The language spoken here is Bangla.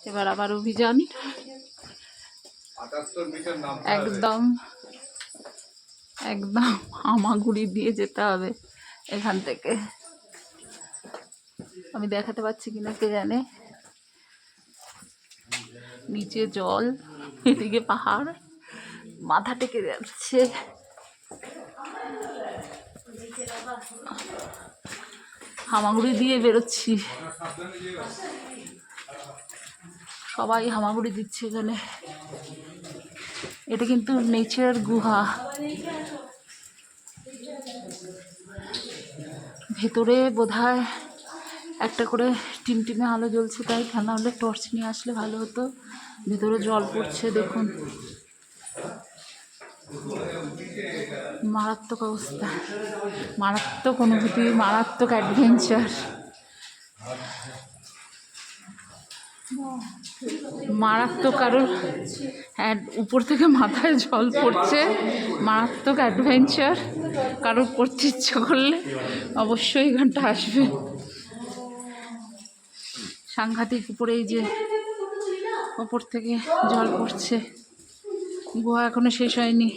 এবার আবার অভিযান একদম একদম হামাগুড়ি দিয়ে যেতে হবে এখান থেকে। আমি দেখাতে পাচ্ছি কিনা কে জানে। নিচে জল, এদিকে পাহাড়, মাথা টেকে যাচ্ছে। হামাগুড়ি দিয়ে বেরোচ্ছি, সবাই হামাগুড়ি দিচ্ছে এখানে। এটা কিন্তু নেচার গুহা, ভেতরে বোধহয় একটা করে টিমটিমে আলো জ্বলছে, তাই তা নাহলে টর্চ নিয়ে আসলে ভালো হতো। ভেতরে জল পড়ছে দেখুন, মারাত্মক অবস্থা, মারাত্মক অনুভূতি, মারাত্মক অ্যাডভেঞ্চার, মারাত্মক। কারোর উপর থেকে মাথায় জল পড়ছে, মারাত্মক অ্যাডভেঞ্চার। কারোর করতে ইচ্ছা করলে অবশ্যই এখানটা আসবে। সাংঘাতিক। উপরে এই যে ওপর থেকে জল পড়ছে, গুহা এখনো শেষ হয়নি।